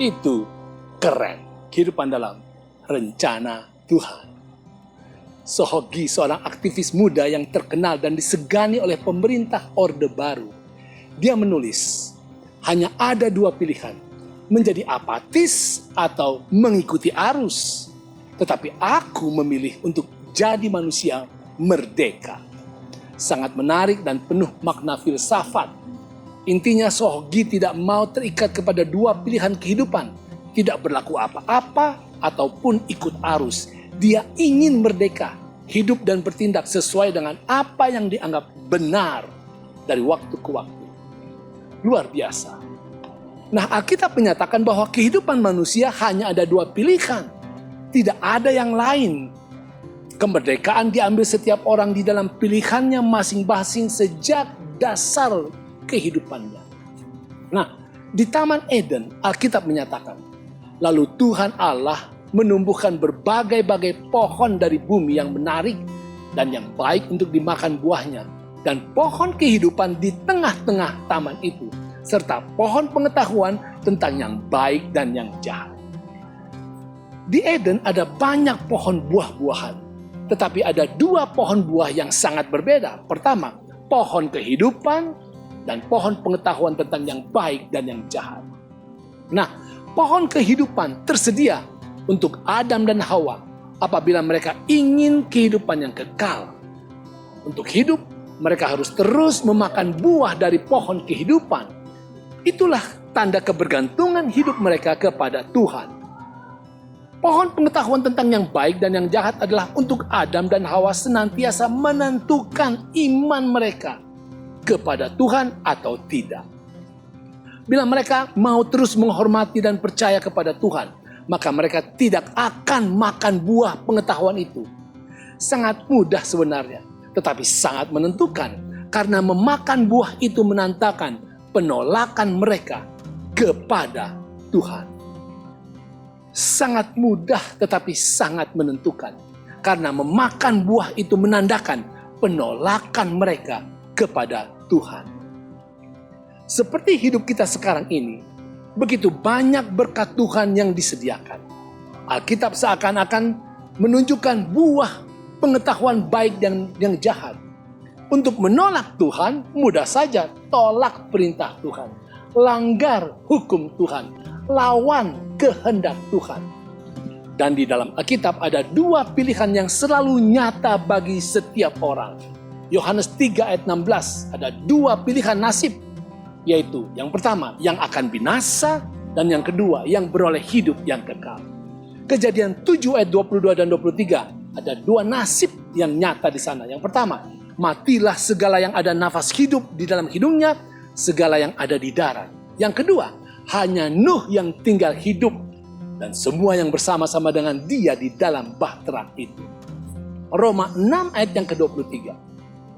Itu keren, kehidupan dalam rencana Tuhan. Sohogi, seorang aktivis muda yang terkenal dan disegani oleh pemerintah Orde Baru. Dia menulis, hanya ada dua pilihan, menjadi apatis atau mengikuti arus. Tetapi aku memilih untuk jadi manusia merdeka. Sangat menarik dan penuh makna filsafat. Intinya Sohogi tidak mau terikat kepada dua pilihan kehidupan. Tidak berlaku apa-apa ataupun ikut arus. Dia ingin merdeka, hidup dan bertindak sesuai dengan apa yang dianggap benar dari waktu ke waktu. Luar biasa. Nah, Alkitab menyatakan bahwa kehidupan manusia hanya ada dua pilihan. Tidak ada yang lain. Kemerdekaan diambil setiap orang di dalam pilihannya masing-masing sejak dasar kehidupannya. Nah, di Taman Eden, Alkitab menyatakan, lalu Tuhan Allah menumbuhkan berbagai-bagai pohon dari bumi yang menarik dan yang baik untuk dimakan buahnya, dan pohon kehidupan di tengah-tengah taman itu, serta pohon pengetahuan tentang yang baik dan yang jahat. Di Eden ada banyak pohon buah-buahan, tetapi ada dua pohon buah yang sangat berbeda. Pertama, pohon kehidupan dan pohon pengetahuan tentang yang baik dan yang jahat. Nah, pohon kehidupan tersedia untuk Adam dan Hawa apabila mereka ingin kehidupan yang kekal. Untuk hidup, mereka harus terus memakan buah dari pohon kehidupan. Itulah tanda kebergantungan hidup mereka kepada Tuhan. Pohon pengetahuan tentang yang baik dan yang jahat adalah untuk Adam dan Hawa senantiasa menentukan iman mereka kepada Tuhan atau tidak. Bila mereka mau terus menghormati dan percaya kepada Tuhan, maka mereka tidak akan makan buah pengetahuan itu. Sangat mudah sebenarnya, tetapi sangat menentukan, karena memakan buah itu menandakan penolakan mereka kepada Tuhan. Sangat mudah tetapi sangat menentukan, karena memakan buah itu menandakan penolakan mereka kepada Tuhan. Seperti hidup kita sekarang ini, begitu banyak berkat Tuhan yang disediakan. Alkitab seakan-akan menunjukkan buah pengetahuan baik dan yang jahat. Untuk menolak Tuhan, mudah saja tolak perintah Tuhan, langgar hukum Tuhan, lawan kehendak Tuhan. Dan di dalam Alkitab ada dua pilihan yang selalu nyata bagi setiap orang. Yohanes 3 ayat 16, ada dua pilihan nasib, yaitu yang pertama yang akan binasa dan yang kedua yang beroleh hidup yang kekal. Kejadian 7 ayat 22 dan 23, ada dua nasib yang nyata di sana. Yang pertama, matilah segala yang ada nafas hidup di dalam hidungnya, segala yang ada di darat. Yang kedua, hanya Nuh yang tinggal hidup dan semua yang bersama-sama dengan dia di dalam bahtera itu. Roma 6 ayat yang ke-23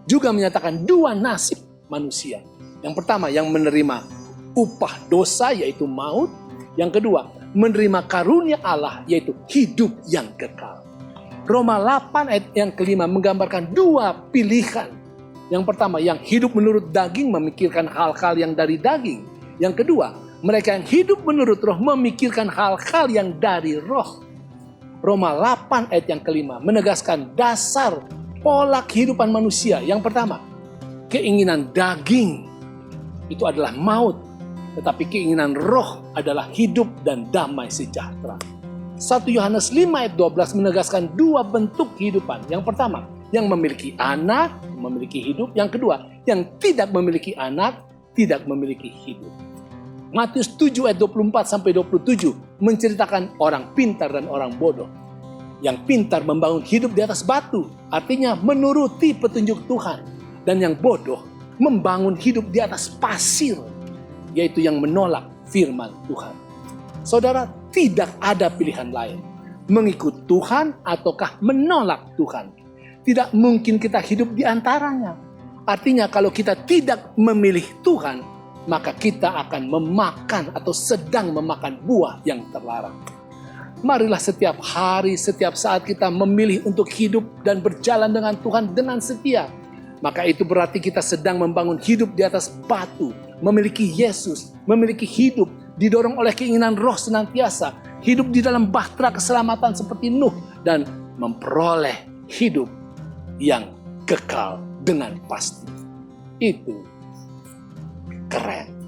juga menyatakan dua nasib manusia. Yang pertama, yang menerima upah dosa yaitu maut. Yang kedua, menerima karunia Allah yaitu hidup yang kekal. Roma 8 ayat yang kelima menggambarkan dua pilihan. Yang pertama, yang hidup menurut daging memikirkan hal-hal yang dari daging. Yang kedua, mereka yang hidup menurut roh memikirkan hal-hal yang dari roh. Roma 8 ayat yang kelima menegaskan dasar pola kehidupan manusia. Yang pertama, keinginan daging itu adalah maut, tetapi keinginan roh adalah hidup dan damai sejahtera. 1 Yohanes 5 ayat 12 menegaskan dua bentuk kehidupan. Yang pertama, yang memiliki anak, memiliki hidup. Yang kedua, yang tidak memiliki anak, tidak memiliki hidup. Matius 7 ayat 24-27 menceritakan orang pintar dan orang bodoh. Yang pintar membangun hidup di atas batu, artinya menuruti petunjuk Tuhan. Dan yang bodoh membangun hidup di atas pasir, yaitu yang menolak firman Tuhan. Saudara, tidak ada pilihan lain. Mengikut Tuhan ataukah menolak Tuhan. Tidak mungkin kita hidup di antaranya. Artinya kalau kita tidak memilih Tuhan, maka kita akan memakan atau sedang memakan buah yang terlarang. Marilah setiap hari, setiap saat kita memilih untuk hidup dan berjalan dengan Tuhan dengan setia. Maka itu berarti kita sedang membangun hidup di atas batu, memiliki Yesus, memiliki hidup, didorong oleh keinginan roh senantiasa, hidup di dalam bahtera keselamatan seperti Nuh, dan memperoleh hidup yang kekal dengan pasti. Itu keren.